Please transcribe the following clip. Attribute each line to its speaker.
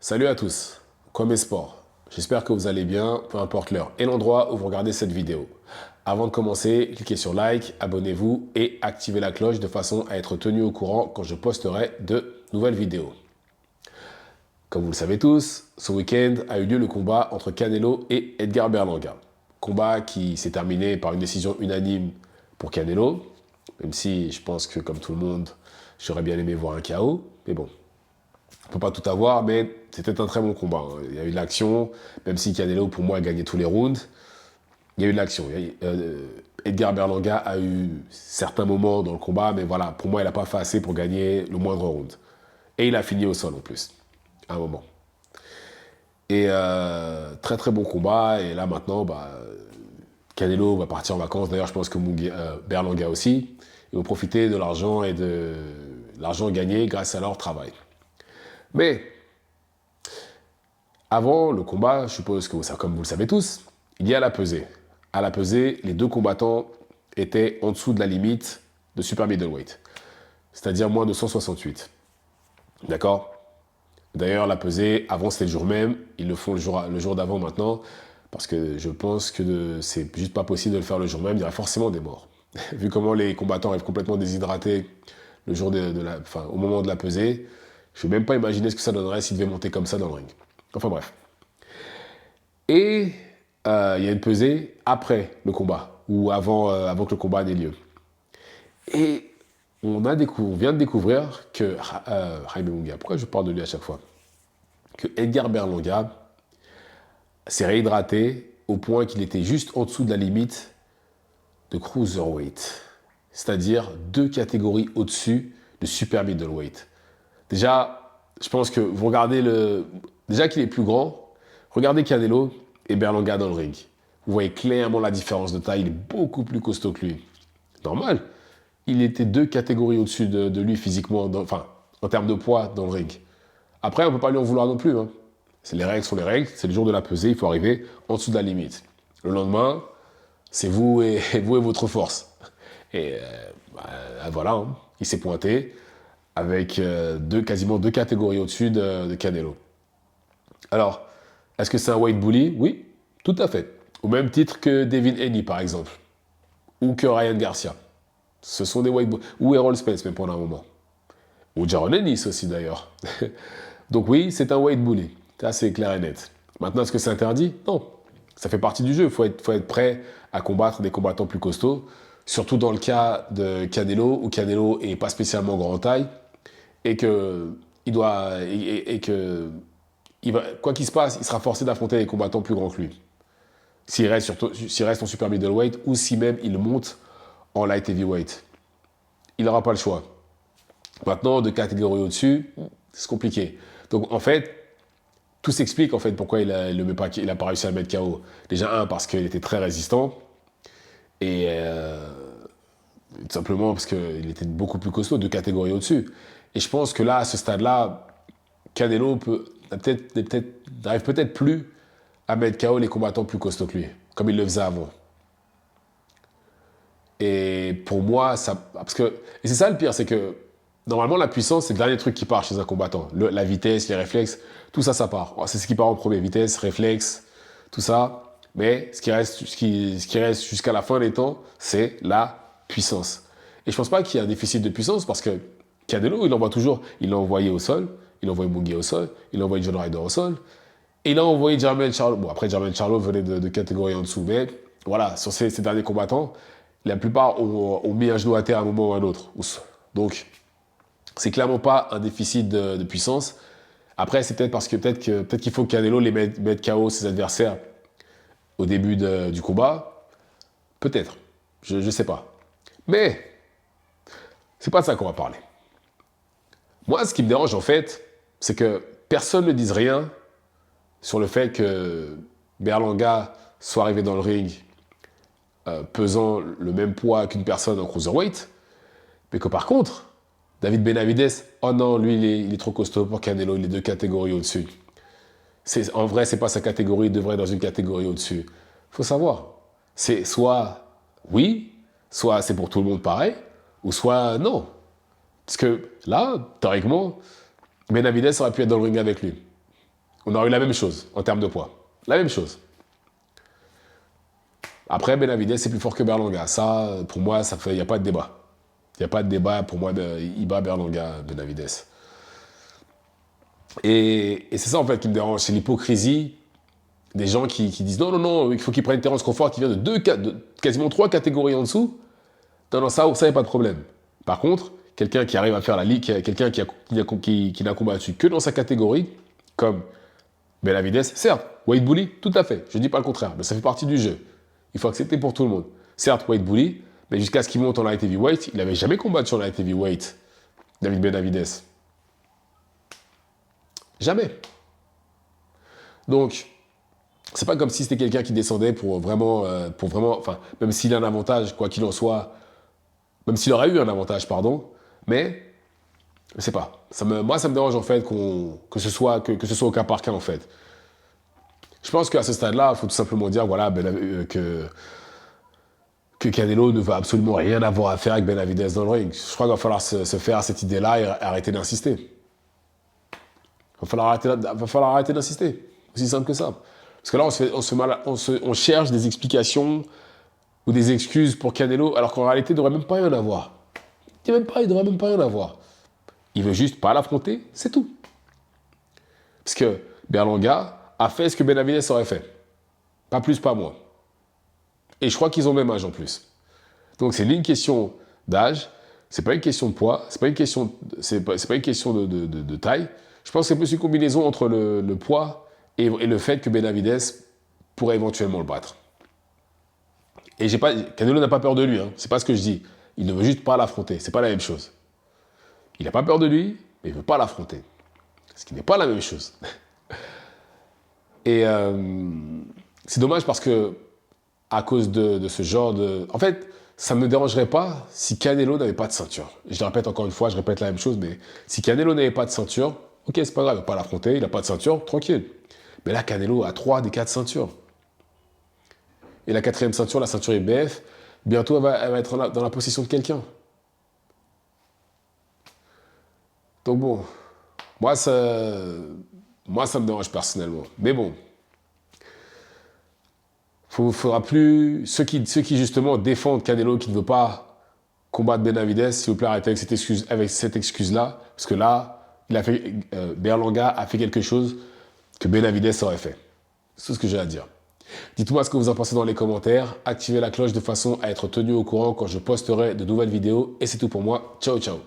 Speaker 1: Salut à tous, comme sport. J'espère que vous allez bien, peu importe l'heure et l'endroit où vous regardez cette vidéo. Avant de commencer, cliquez sur like, abonnez-vous et activez la cloche de façon à être tenu au courant quand je posterai de nouvelles vidéos. Comme vous le savez tous, ce week-end a eu lieu le combat entre Canelo et Edgar Berlanga. Combat qui s'est terminé par une décision unanime pour Canelo, même si je pense que comme tout le monde, j'aurais bien aimé voir un KO, mais bon. On ne peut pas tout avoir, mais c'était un très bon combat. Il y a eu de l'action, même si Canelo, pour moi, a gagné tous les rounds. Il y a eu de l'action. Edgar Berlanga a eu certains moments dans le combat, mais voilà, pour moi, il n'a pas fait assez pour gagner le moindre round. Et il a fini au sol en plus, à un moment. Et très très bon combat. Et là maintenant, Canelo va partir en vacances. D'ailleurs, je pense que Berlanga aussi. Ils vont profiter de l'argent et de l'argent gagné grâce à leur travail. Mais avant le combat, je suppose que comme vous le savez tous, il y a la pesée. À la pesée, les deux combattants étaient en dessous de la limite de super middleweight, c'est-à-dire moins de 168. D'accord? D'ailleurs, la pesée, avant c'était le jour même, ils le font le jour d'avant maintenant, parce que je pense que c'est juste pas possible de le faire le jour même, il y aurait forcément des morts. Vu comment les combattants arrivent complètement déshydratés le jour au moment de la pesée, je ne vais même pas imaginer ce que ça donnerait s'ils devaient monter comme ça dans le ring. Enfin bref. Et il y a une pesée après le combat, ou avant que le combat n'ait lieu. Et on vient de découvrir que Jaime Munguia, pourquoi je parle de lui à chaque fois? Que Edgar Berlanga s'est réhydraté au point qu'il était juste en dessous de la limite de cruiserweight, c'est-à-dire 2 catégories au-dessus de super middleweight. Déjà, je pense que vous regardez déjà qu'il est plus grand, regardez Canelo et Berlanga dans le ring. Vous voyez clairement la différence de taille, il est beaucoup plus costaud que lui. Normal, il était 2 catégories au-dessus de lui physiquement, en termes de poids dans le ring. Après, on ne peut pas lui en vouloir non plus. Hein. Les règles sont les règles, c'est le jour de la pesée, il faut arriver en dessous de la limite. Le lendemain, c'est vous et, vous et votre force. Et voilà, hein. Il s'est pointé avec quasiment 2 catégories au-dessus de Canelo. Alors, est-ce que c'est un weight bully? Oui, tout à fait. Au même titre que Devin Haney, par exemple. Ou que Ryan Garcia. Ce sont des weight bullies. Ou Errol Spence, même pendant un moment. Ou Jaron Ennis aussi, d'ailleurs. Donc oui, c'est un weight bully. Ça, c'est clair et net. Maintenant, est-ce que c'est interdit? Non. Ça fait partie du jeu. Il faut être prêt à combattre des combattants plus costauds. Surtout dans le cas de Canelo, où Canelo n'est pas spécialement grand en taille. Et que quoi qu'il se passe, il sera forcé d'affronter des combattants plus grands que lui. S'il reste en super middleweight ou si même il monte en light heavyweight. Il n'aura pas le choix. Maintenant, de catégorie au-dessus, c'est compliqué. Donc en fait, tout s'explique en fait pourquoi il n'a pas réussi à le mettre KO. Déjà, parce qu'il était très résistant. Et tout simplement parce qu'il était beaucoup plus costaud, 2 catégories au-dessus. Et je pense que là, à ce stade-là, Canelo n'arrive peut-être plus à mettre KO les combattants plus costauds que lui, comme il le faisait avant. Et pour moi, et c'est ça le pire, c'est que normalement la puissance, c'est le dernier truc qui part chez un combattant. La vitesse, les réflexes, tout ça, ça part. C'est ce qui part en premier, vitesse, réflexes, tout ça. Mais ce qui reste jusqu'à la fin des temps, c'est la puissance. Et je pense pas qu'il y ait un déficit de puissance parce que Canelo, il envoie toujours, il l'a envoyé au sol, il a envoyé Munguia au sol, il a envoyé John Ryder au sol, et il a envoyé Jermell Charlo. Bon, après, Jermell Charlo venait de catégorie en dessous, mais voilà, sur ces derniers combattants, la plupart ont mis un genou à terre à un moment ou à un autre. Donc, c'est clairement pas un déficit de puissance. Après, c'est peut-être qu'il faut que Canelo les mette KO ses adversaires au début du combat. Peut-être. Je ne sais pas. Mais, c'est pas de ça qu'on va parler. Moi, ce qui me dérange, en fait, c'est que personne ne dise rien sur le fait que Berlanga soit arrivé dans le ring pesant le même poids qu'une personne en cruiserweight, mais que par contre, David Benavidez, oh non, lui, il est trop costaud pour Canelo, il est 2 catégories au-dessus. En vrai, c'est pas sa catégorie, il devrait être dans une catégorie au-dessus. Faut savoir. C'est soit oui, soit c'est pour tout le monde pareil, ou soit non. Parce que là, théoriquement, Benavidez aurait pu être dans le ring avec lui. On aurait eu la même chose en termes de poids. La même chose. Après, Benavidez, c'est plus fort que Berlanga. Ça, pour moi, il n'y a pas de débat. Il n'y a pas de débat. Pour moi, il bat Berlanga, Benavidez. Et c'est ça, en fait, qui me dérange. C'est l'hypocrisie des gens qui disent non, non, non, il faut qu'ils prennent Terence Crawford qui vient de quasiment 3 catégories en dessous. Non, non, ça, il n'y a pas de problème. Par contre, quelqu'un qui arrive à faire la ligue, quelqu'un qui n'a combattu que dans sa catégorie, comme Benavidez, certes, Wade Bully, tout à fait, je ne dis pas le contraire, mais ça fait partie du jeu. Il faut accepter pour tout le monde. Certes, Wade Bully, mais jusqu'à ce qu'il monte en light heavyweight, il n'avait jamais combattu en light heavyweight, David Benavidez. Jamais. Donc, c'est pas comme si c'était quelqu'un qui descendait pour vraiment, enfin, même s'il a un avantage, quoi qu'il en soit, même s'il aurait eu un avantage, pardon, mais je sais pas. Moi, ça me dérange en fait que ce soit au cas par cas en fait. Je pense qu'à ce stade-là, il faut tout simplement dire voilà, que Canelo ne va absolument rien avoir à faire avec Benavidez dans le ring. Je crois qu'il va falloir se faire à cette idée-là et arrêter d'insister. Il va falloir arrêter d'insister. Aussi simple que ça. Parce que là, on cherche des explications ou des excuses pour Canelo, alors qu'en réalité, il ne devrait même pas y en avoir. Il ne devrait même pas y en avoir. Il veut juste pas l'affronter, c'est tout. Parce que Berlanga a fait ce que Benavidez aurait fait. Pas plus, pas moins. Et je crois qu'ils ont le même âge en plus. Donc c'est ni une question d'âge, c'est pas une question de poids, c'est pas une question de taille. Je pense que c'est plus une combinaison entre le poids et le fait que Benavidez pourrait éventuellement le battre. Et Canelo n'a pas peur de lui, hein. C'est pas ce que je dis. Il ne veut juste pas l'affronter, c'est pas la même chose. Il n'a pas peur de lui, mais il ne veut pas l'affronter. Ce qui n'est pas la même chose. Et c'est dommage parce que, à cause de ce genre de... En fait, ça ne me dérangerait pas si Canelo n'avait pas de ceinture. Je le répète encore une fois, je répète la même chose, mais si Canelo n'avait pas de ceinture, ok, c'est pas grave, il ne va pas l'affronter, il n'a pas de ceinture, tranquille. Mais là, Canelo a 3 des 4 ceintures. Et la 4e ceinture, la ceinture IBF, bientôt elle va être dans la possession de quelqu'un. Donc bon, moi ça me dérange personnellement. Mais bon, faudra plus... Ceux qui justement défendent Canelo, qui ne veut pas combattre Benavidez, s'il vous plaît, arrêtez avec cette excuse-là. Parce que là, Berlanga a fait quelque chose que Benavidez aurait fait. C'est tout ce que j'ai à dire. Dites-moi ce que vous en pensez dans les commentaires. Activez la cloche de façon à être tenu au courant quand je posterai de nouvelles vidéos. Et c'est tout pour moi. Ciao, ciao.